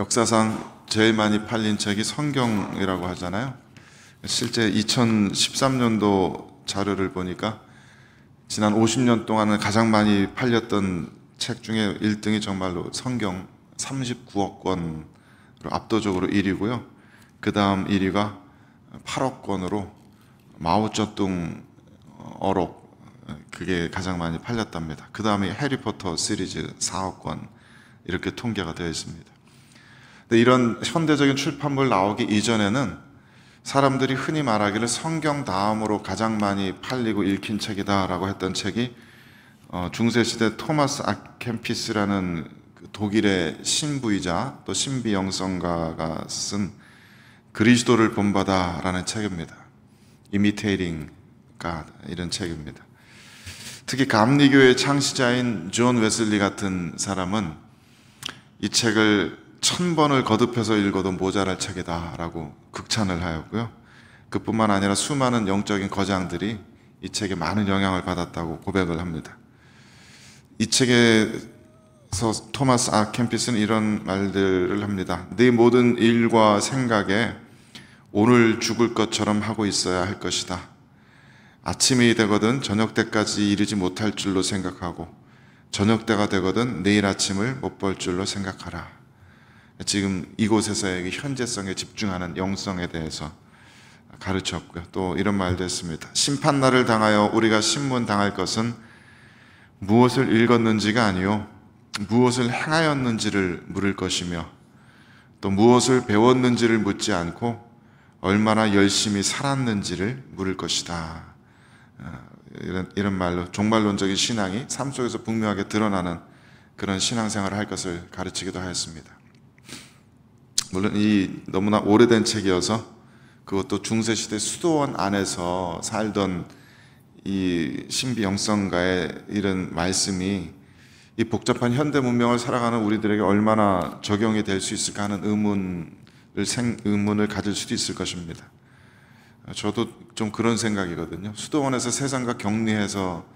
역사상 제일 많이 팔린 책이 성경이라고 하잖아요. 실제 2013년도 자료를 보니까 지난 50년 동안은 가장 많이 팔렸던 책 중에 1등이 정말로 성경 39억 권으로 압도적으로 1위고요. 그 다음 1위가 8억 권으로 마오쩌둥 어록, 그게 가장 많이 팔렸답니다. 그 다음에 해리포터 시리즈 4억 권, 이렇게 통계가 되어 있습니다. 근데 이런 현대적인 출판물 나오기 이전에는 사람들이 흔히 말하기를 성경 다음으로 가장 많이 팔리고 읽힌 책이다라고 했던 책이 중세시대 토마스 아켄피스라는 독일의 신부이자 또 신비 영성가가 쓴 그리스도를 본받아라는 책입니다. Imitating God, 이런 책입니다. 특히 감리교의 창시자인 존 웨슬리 같은 사람은 이 책을 1000번을 거듭해서 읽어도 모자랄 책이다라고 극찬을 하였고요. 그뿐만 아니라 수많은 영적인 거장들이 이 책에 많은 영향을 받았다고 고백을 합니다. 이 책에서 토마스 아켄피스는 이런 말들을 합니다. 네 모든 일과 생각에 오늘 죽을 것처럼 하고 있어야 할 것이다. 아침이 되거든 저녁 때까지 이르지 못할 줄로 생각하고 저녁 때가 되거든 내일 아침을 못 볼 줄로 생각하라. 지금 이곳에서의 현재성에 집중하는 영성에 대해서 가르쳤고요. 또 이런 말도 했습니다. 심판날을 당하여 우리가 신문당할 것은 무엇을 읽었는지가 아니요 무엇을 행하였는지를 물을 것이며 또 무엇을 배웠는지를 묻지 않고 얼마나 열심히 살았는지를 물을 것이다. 이런 말로 종말론적인 신앙이 삶 속에서 분명하게 드러나는 그런 신앙생활을 할 것을 가르치기도 하였습니다. 물론 이 너무나 오래된 책이어서 그것도 중세시대 수도원 안에서 살던 이 신비 영성가의 이런 말씀이 이 복잡한 현대 문명을 살아가는 우리들에게 얼마나 적용이 될 수 있을까 하는 의문을 가질 수도 있을 것입니다. 저도 좀 그런 생각이거든요. 수도원에서 세상과 격리해서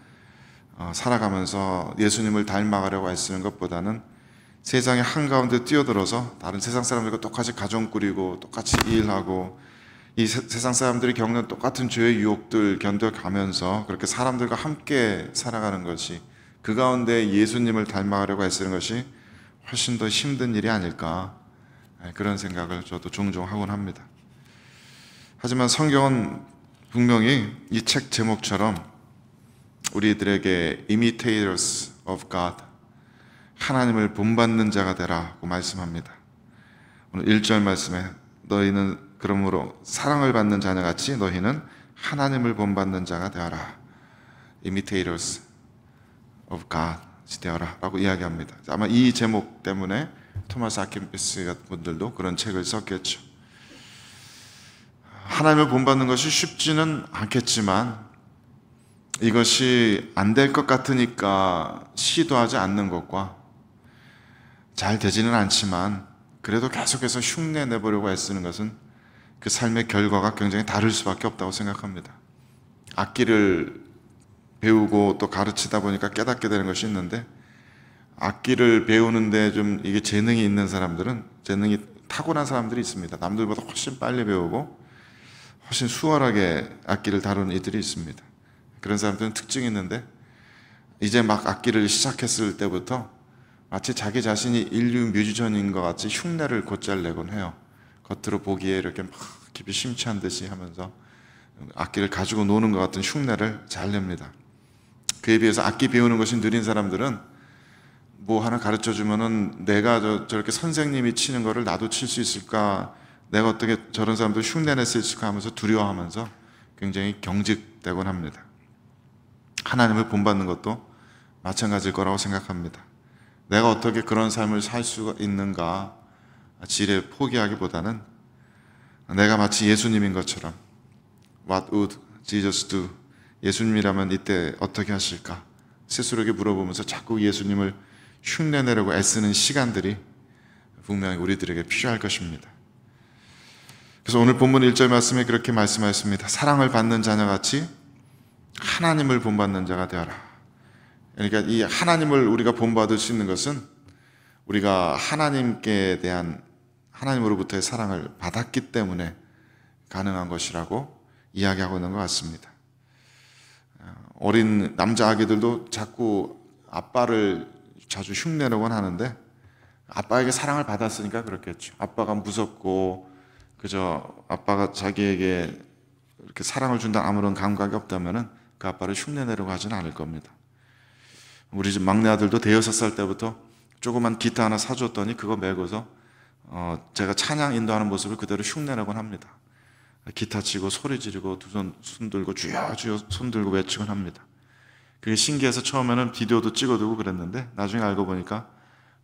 살아가면서 예수님을 닮아가려고 애쓰는 것보다는 세상의 한가운데 뛰어들어서 다른 세상 사람들과 똑같이 가정 꾸리고 똑같이 일하고 이 세상 사람들이 겪는 똑같은 죄의 유혹들 견뎌가면서 그렇게 사람들과 함께 살아가는 것이, 그 가운데 예수님을 닮아가려고 애쓰는 것이 훨씬 더 힘든 일이 아닐까, 그런 생각을 저도 종종 하곤 합니다. 하지만 성경은 분명히 이 책 제목처럼 우리들에게 imitators of God, 하나님을 본받는 자가 되라고 말씀합니다. 오늘 1절 말씀에 너희는 그러므로 사랑을 받는 자녀같이 너희는 하나님을 본받는 자가 되어라. imitators of God 되어라 라고 이야기합니다. 아마 이 제목 때문에 토마스 아켄피스 같은 분들도 그런 책을 썼겠죠. 하나님을 본받는 것이 쉽지는 않겠지만 이것이 안 될 것 같으니까 시도하지 않는 것과 잘 되지는 않지만 그래도 계속해서 흉내 내보려고 애쓰는 것은 그 삶의 결과가 굉장히 다를 수밖에 없다고 생각합니다. 악기를 배우고 또 가르치다 보니까 깨닫게 되는 것이 있는데, 악기를 배우는데 좀 이게 재능이 있는 사람들은, 재능이 타고난 사람들이 있습니다. 남들보다 훨씬 빨리 배우고 훨씬 수월하게 악기를 다루는 이들이 있습니다. 그런 사람들은 특징이 있는데 이제 막 악기를 시작했을 때부터 마치 자기 자신이 인류 뮤지션인 것 같이 흉내를 곧잘 내곤 해요. 겉으로 보기에 이렇게 막 깊이 심취한 듯이 하면서 악기를 가지고 노는 것 같은 흉내를 잘 냅니다. 그에 비해서 악기 배우는 것이 느린 사람들은 뭐 하나 가르쳐주면은 내가 저렇게 선생님이 치는 거를 나도 칠 수 있을까, 내가 어떻게 저런 사람도 흉내낼 수 있을까 하면서 두려워하면서 굉장히 경직되곤 합니다. 하나님을 본받는 것도 마찬가지일 거라고 생각합니다. 내가 어떻게 그런 삶을 살 수가 있는가 지레 포기하기보다는 내가 마치 예수님인 것처럼 What would Jesus do? 예수님이라면 이때 어떻게 하실까? 스스로에게 물어보면서 자꾸 예수님을 흉내내려고 애쓰는 시간들이 분명히 우리들에게 필요할 것입니다. 그래서 오늘 본문 1절 말씀에 그렇게 말씀하였습니다. 사랑을 받는 자녀같이 하나님을 본받는 자가 되어라. 그러니까 이 하나님을 우리가 본받을 수 있는 것은 우리가 하나님께 대한 하나님으로부터의 사랑을 받았기 때문에 가능한 것이라고 이야기하고 있는 것 같습니다. 어린 남자 아기들도 자꾸 아빠를 자주 흉내내곤 하는데 아빠에게 사랑을 받았으니까 그렇겠죠. 아빠가 무섭고 그저 아빠가 자기에게 이렇게 사랑을 준다는 아무런 감각이 없다면 그 아빠를 흉내내려고 하지는 않을 겁니다. 우리 집 막내 아들도 대여섯 살 때부터 조그만 기타 하나 사줬더니 그거 메고서 제가 찬양 인도하는 모습을 그대로 흉내내곤 합니다. 기타 치고 소리 지르고 두 손 들고 주여 주여 손 들고 외치곤 합니다. 그게 신기해서 처음에는 비디오도 찍어두고 그랬는데 나중에 알고 보니까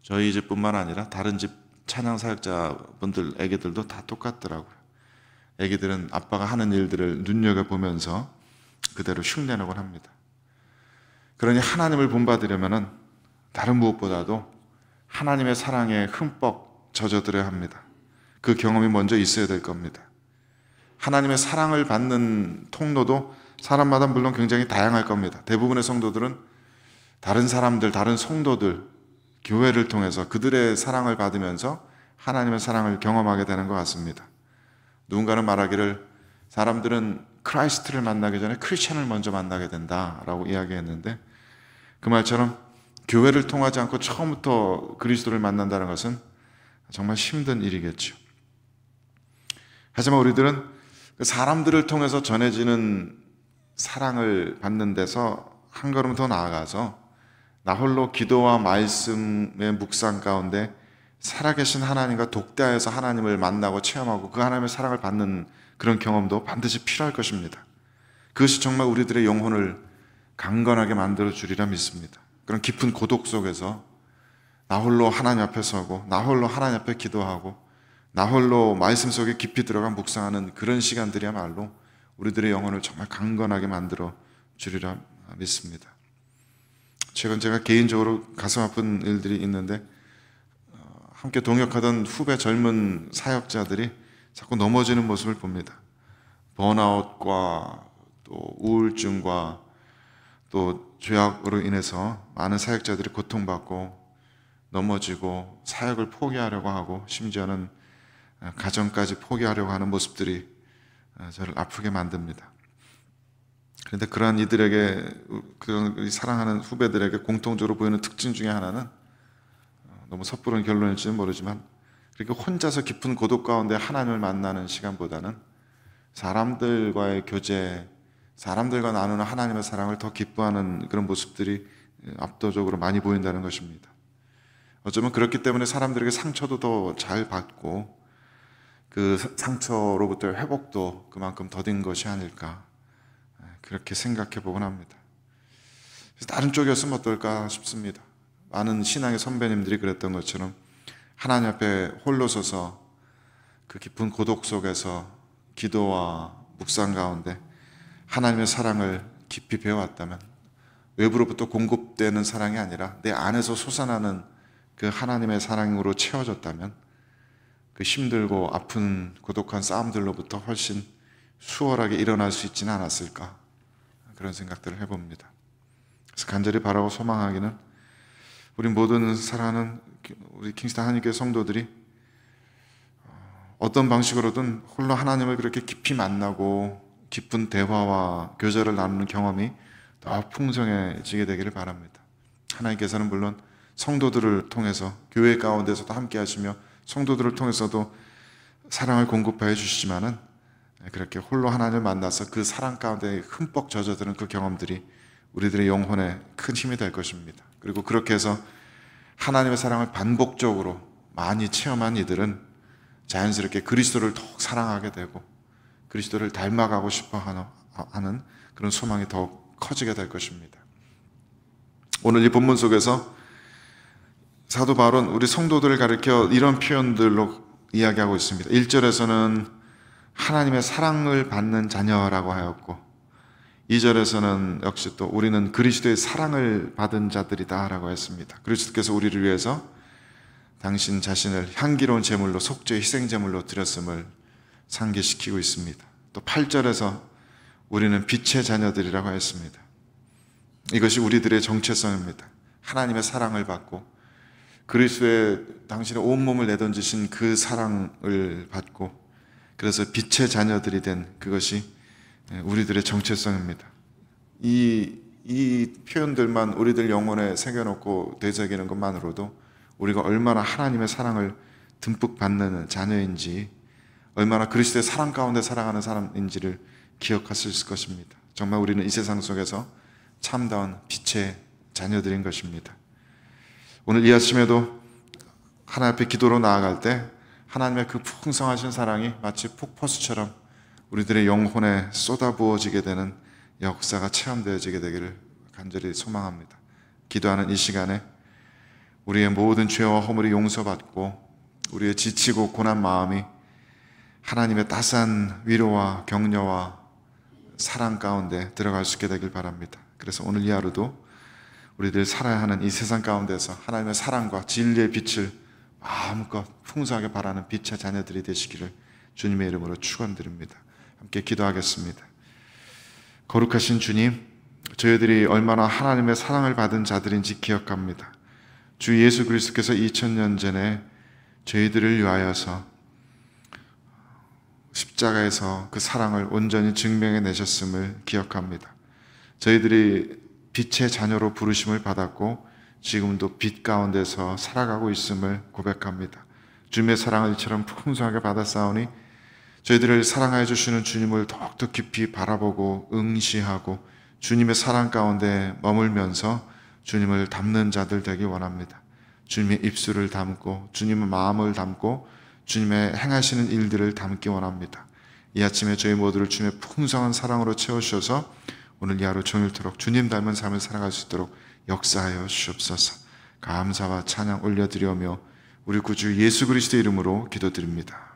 저희 집뿐만 아니라 다른 집 찬양 사역자분들 애기들도 다 똑같더라고요. 애기들은 아빠가 하는 일들을 눈여겨보면서 그대로 흉내내곤 합니다. 그러니 하나님을 본받으려면 다른 무엇보다도 하나님의 사랑에 흠뻑 젖어들어야 합니다. 그 경험이 먼저 있어야 될 겁니다. 하나님의 사랑을 받는 통로도 사람마다 물론 굉장히 다양할 겁니다. 대부분의 성도들은 다른 사람들, 다른 성도들, 교회를 통해서 그들의 사랑을 받으면서 하나님의 사랑을 경험하게 되는 것 같습니다. 누군가는 말하기를 사람들은 크라이스트를 만나기 전에 크리스천을 먼저 만나게 된다라고 이야기했는데 그 말처럼 교회를 통하지 않고 처음부터 그리스도를 만난다는 것은 정말 힘든 일이겠죠. 하지만 우리들은 사람들을 통해서 전해지는 사랑을 받는 데서 한 걸음 더 나아가서 나 홀로 기도와 말씀의 묵상 가운데 살아계신 하나님과 독대하여서 하나님을 만나고 체험하고 그 하나님의 사랑을 받는 그런 경험도 반드시 필요할 것입니다. 그것이 정말 우리들의 영혼을 강건하게 만들어 주리라 믿습니다. 그런 깊은 고독 속에서 나 홀로 하나님 앞에 서고 나 홀로 하나님 앞에 기도하고 나 홀로 말씀 속에 깊이 들어가 묵상하는 그런 시간들이야말로 우리들의 영혼을 정말 강건하게 만들어 주리라 믿습니다. 최근 제가 개인적으로 가슴 아픈 일들이 있는데 함께 동역하던 후배 젊은 사역자들이 자꾸 넘어지는 모습을 봅니다. 번아웃과 또 우울증과 또 죄악으로 인해서 많은 사역자들이 고통받고 넘어지고 사역을 포기하려고 하고 심지어는 가정까지 포기하려고 하는 모습들이 저를 아프게 만듭니다. 그런데 그러한 이들에게 그 사랑하는 후배들에게 공통적으로 보이는 특징 중에 하나는 너무 섣부른 결론일지는 모르지만 그렇게 혼자서 깊은 고독 가운데 하나님을 만나는 시간보다는 사람들과의 교제, 사람들과 나누는 하나님의 사랑을 더 기뻐하는 그런 모습들이 압도적으로 많이 보인다는 것입니다. 어쩌면 그렇기 때문에 사람들에게 상처도 더 잘 받고 그 상처로부터의 회복도 그만큼 더딘 것이 아닐까 그렇게 생각해 보곤 합니다. 다른 쪽이었으면 어떨까 싶습니다. 많은 신앙의 선배님들이 그랬던 것처럼 하나님 앞에 홀로 서서 그 깊은 고독 속에서 기도와 묵상 가운데 하나님의 사랑을 깊이 배워왔다면 외부로부터 공급되는 사랑이 아니라 내 안에서 솟아나는 그 하나님의 사랑으로 채워졌다면 그 힘들고 아픈 고독한 싸움들로부터 훨씬 수월하게 일어날 수 있지는 않았을까 그런 생각들을 해봅니다. 그래서 간절히 바라고 소망하기는 우리 모든 사랑하는 우리 킹스턴 하나님교회 성도들이 어떤 방식으로든 홀로 하나님을 그렇게 깊이 만나고 깊은 대화와 교제를 나누는 경험이 더 풍성해지게 되기를 바랍니다. 하나님께서는 물론 성도들을 통해서 교회 가운데서도 함께 하시며 성도들을 통해서도 사랑을 공급하여 주시지만은 그렇게 홀로 하나님을 만나서 그 사랑 가운데 흠뻑 젖어드는 그 경험들이 우리들의 영혼에 큰 힘이 될 것입니다. 그리고 그렇게 해서 하나님의 사랑을 반복적으로 많이 체험한 이들은 자연스럽게 그리스도를 더욱 사랑하게 되고 그리스도를 닮아가고 싶어 하는 그런 소망이 더욱 커지게 될 것입니다. 오늘 이 본문 속에서 사도 바울은 우리 성도들을 가리켜 이런 표현들로 이야기하고 있습니다. 1절에서는 하나님의 사랑을 받는 자녀라고 하였고 2절에서는 역시 또 우리는 그리스도의 사랑을 받은 자들이다 라고 했습니다. 그리스도께서 우리를 위해서 당신 자신을 향기로운 제물로 속죄의 희생제물로 드렸음을 상기시키고 있습니다. 또 8절에서 우리는 빛의 자녀들이라고 했습니다. 이것이 우리들의 정체성입니다. 하나님의 사랑을 받고 그리스도의 당신의 온몸을 내던지신 그 사랑을 받고 그래서 빛의 자녀들이 된 그것이 우리들의 정체성입니다. 이 표현들만 우리들 영혼에 새겨놓고 되새기는 것만으로도 우리가 얼마나 하나님의 사랑을 듬뿍 받는 자녀인지, 얼마나 그리스도의 사랑 가운데 살아가는 사람인지를 기억할 수 있을 것입니다. 정말 우리는 이 세상 속에서 참다운 빛의 자녀들인 것입니다. 오늘 이 아침에도 하나님 앞에 기도로 나아갈 때 하나님의 그 풍성하신 사랑이 마치 폭포수처럼 우리들의 영혼에 쏟아부어지게 되는 역사가 체험되어지게 되기를 간절히 소망합니다. 기도하는 이 시간에 우리의 모든 죄와 허물이 용서받고 우리의 지치고 고난 마음이 하나님의 따스한 위로와 격려와 사랑 가운데 들어갈 수 있게 되길 바랍니다. 그래서 오늘 이 하루도 우리들 살아야 하는 이 세상 가운데서 하나님의 사랑과 진리의 빛을 마음껏 풍성하게 바라는 빛의 자녀들이 되시기를 주님의 이름으로 축원드립니다. 함께 기도하겠습니다. 거룩하신 주님, 저희들이 얼마나 하나님의 사랑을 받은 자들인지 기억합니다. 주 예수 그리스도께서 2000년 전에 저희들을 위하여서 십자가에서 그 사랑을 온전히 증명해 내셨음을 기억합니다. 저희들이 빛의 자녀로 부르심을 받았고 지금도 빛 가운데서 살아가고 있음을 고백합니다. 주님의 사랑을 이처럼 풍성하게 받았사오니 저희들을 사랑하여 주시는 주님을 더욱더 깊이 바라보고 응시하고 주님의 사랑 가운데 머물면서 주님을 닮는 자들 되기 원합니다. 주님의 입술을 담고 주님의 마음을 담고 주님의 행하시는 일들을 담기 원합니다. 이 아침에 저희 모두를 주님의 풍성한 사랑으로 채우셔서 오늘 이 하루 종일토록 주님 닮은 삶을 살아갈 수 있도록 역사하여 주옵소서. 감사와 찬양 올려드리며 우리 구주 예수 그리스도의 이름으로 기도드립니다.